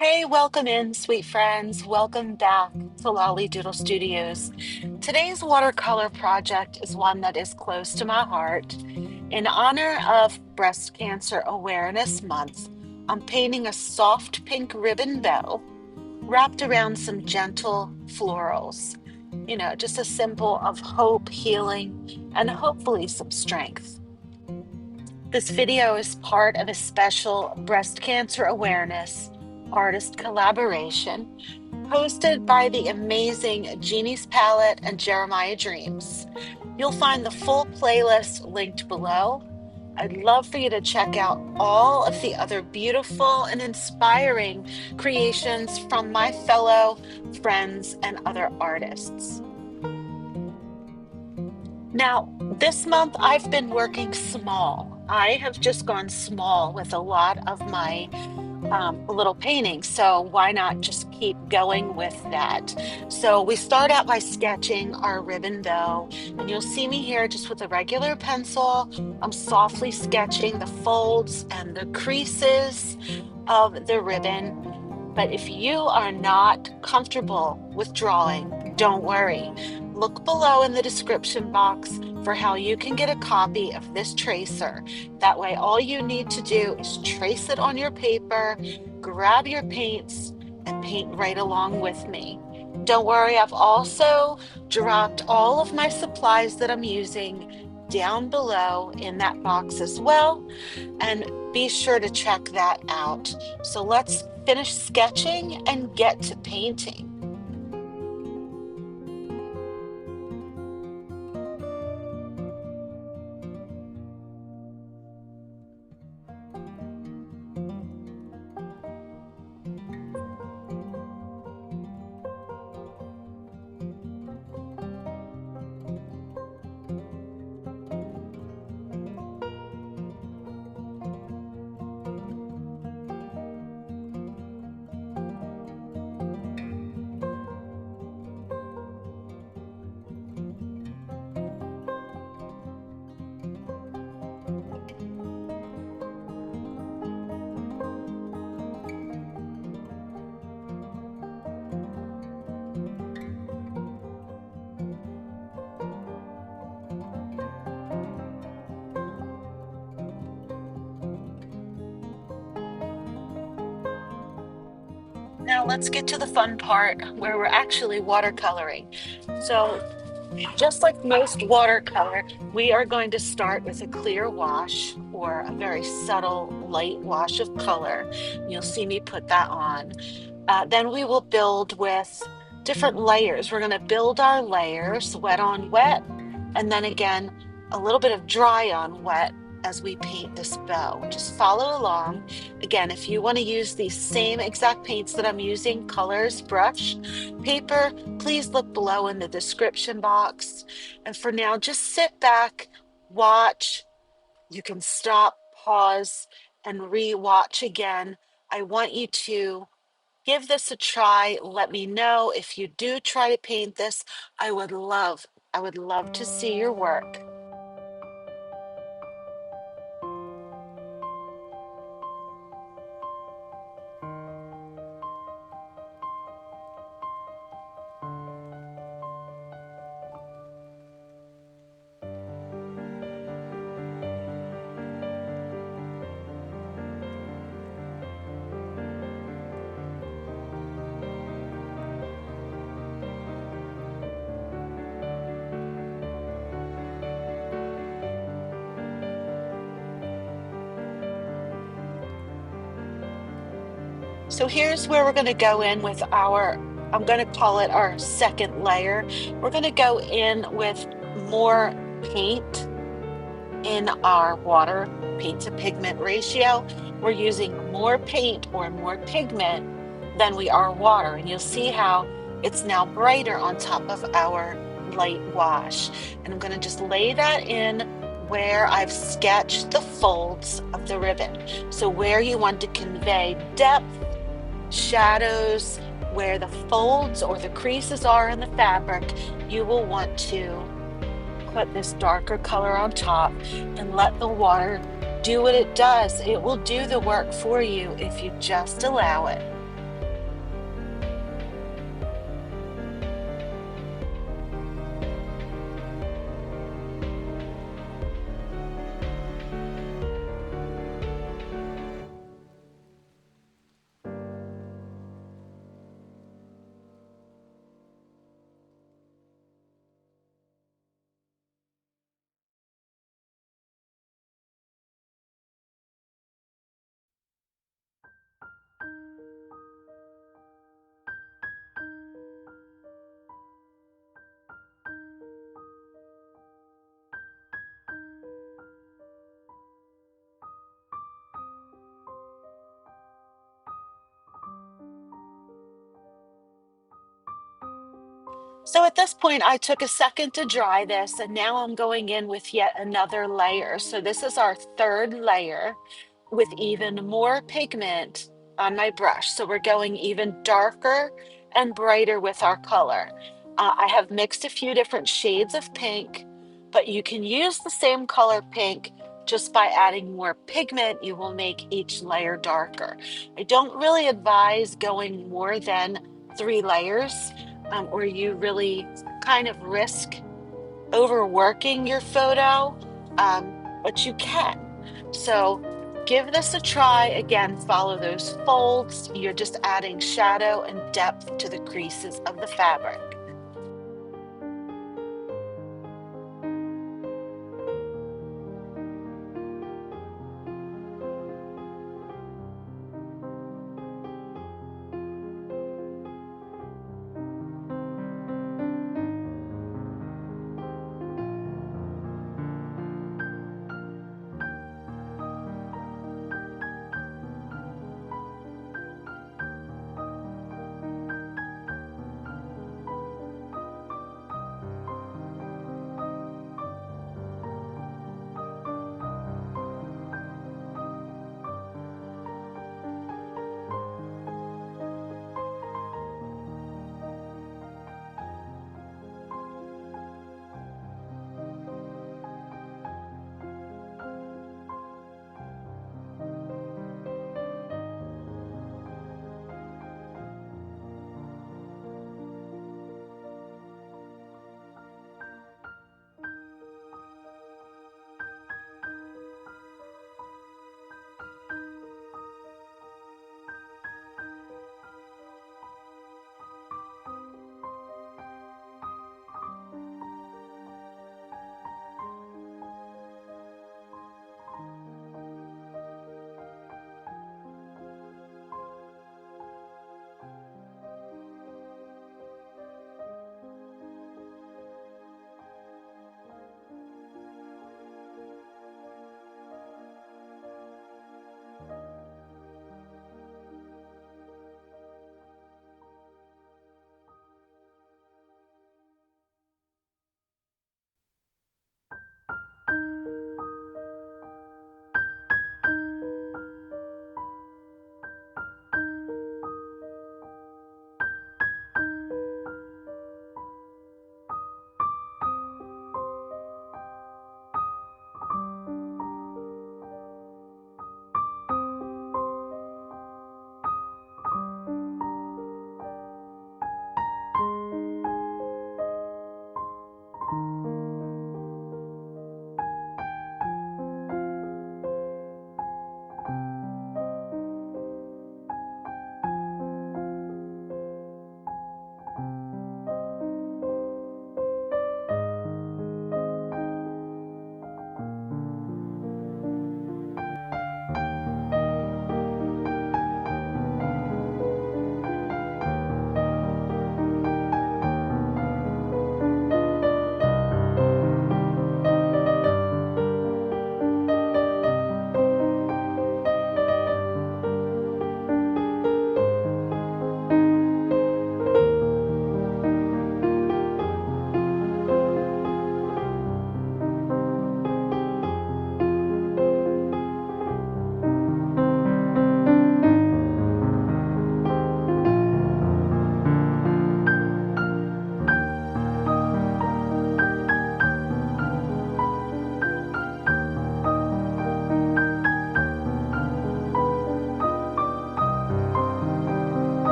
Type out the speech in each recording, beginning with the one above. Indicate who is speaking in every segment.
Speaker 1: Hey, welcome in, sweet friends. Welcome back to Lolly Doodle Studios. Today's watercolor project is one that is close to my heart. In honor of Breast Cancer Awareness Month, I'm painting a soft pink ribbon bow wrapped around some gentle florals. Just a symbol of hope, healing, and hopefully some strength. This video is part of a special breast cancer awareness artist collaboration hosted by the amazing Jeannie's Palette and Jeremiah Dreams. You'll find the full playlist linked below. I'd love for you to check out all of the other beautiful and inspiring creations from my fellow friends and other artists. Now, this month I've been working small. I have just gone small with a lot of my little paintings. So why not just keep going with that? So we start out by sketching our ribbon bow, and you'll see me here just with a regular pencil. I'm softly sketching the folds and the creases of the ribbon. But if you are not comfortable with drawing, don't worry. Look below in the description box for how you can get a copy of this tracer. That way, all you need to do is trace it on your paper, grab your paints, and paint right along with me. Don't worry, I've also dropped all of my supplies that I'm using down below in that box as well, and be sure to check that out. So let's finish sketching and get to painting. Now let's get to the fun part where we're actually watercoloring. So just like most watercolor, we are going to start with a clear wash or a very subtle light wash of color. You'll see me put that on. Then we will build with different layers. We're going to build our layers wet on wet, and then again, a little bit of dry on wet as we paint this bow. Just follow along. Again, if you want to use these same exact paints that I'm using, colors, brush, paper, please look below in the description box. And for now, just sit back, watch. You can stop, pause, and re-watch again. I want you to give this a try. Let me know if you do try to paint this. I would love to see your work. So here's where we're going to go in with I'm going to call it our second layer. We're going to go in with more paint in our water paint to pigment ratio. We're using more paint or more pigment than we are water. And you'll see how it's now brighter on top of our light wash. And I'm going to just lay that in where I've sketched the folds of the ribbon. So where you want to convey depth, shadows, where the folds or the creases are in the fabric, you will want to put this darker color on top and let the water do what it does. It will do the work for you if you just allow it. So at this point, I took a second to dry this, and now I'm going in with yet another layer. So this is our third layer with even more pigment on my brush. So we're going even darker and brighter with our color. I have mixed a few different shades of pink, but you can use the same color pink just by adding more pigment. You will make each layer darker. I don't really advise going more than 3 layers, or you really kind of risk overworking your photo, but you can. So give this a try. Again, follow those folds. You're just adding shadow and depth to the creases of the fabric.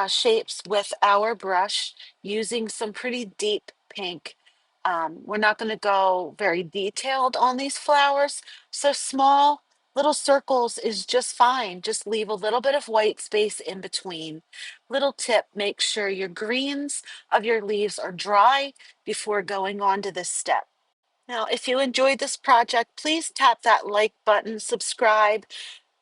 Speaker 1: shapes with our brush using some pretty deep pink. We're not going to go very detailed on these flowers, so small little circles is just fine. Just leave a little bit of white space in between. Little tip, make sure your greens of your leaves are dry before going on to this step. Now, if you enjoyed this project, please tap that like button, subscribe,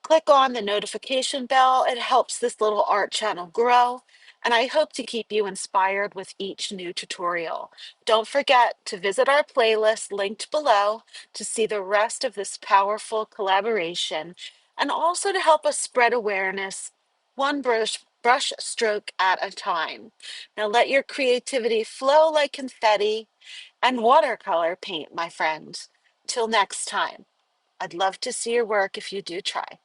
Speaker 1: click on the notification bell. It helps this little art channel grow, and I hope to keep you inspired with each new tutorial. Don't forget to visit our playlist linked below to see the rest of this powerful collaboration, and also to help us spread awareness one brush stroke at a time. Now let your creativity flow like confetti and watercolor paint, my friends. Till next time, I'd love to see your work if you do try.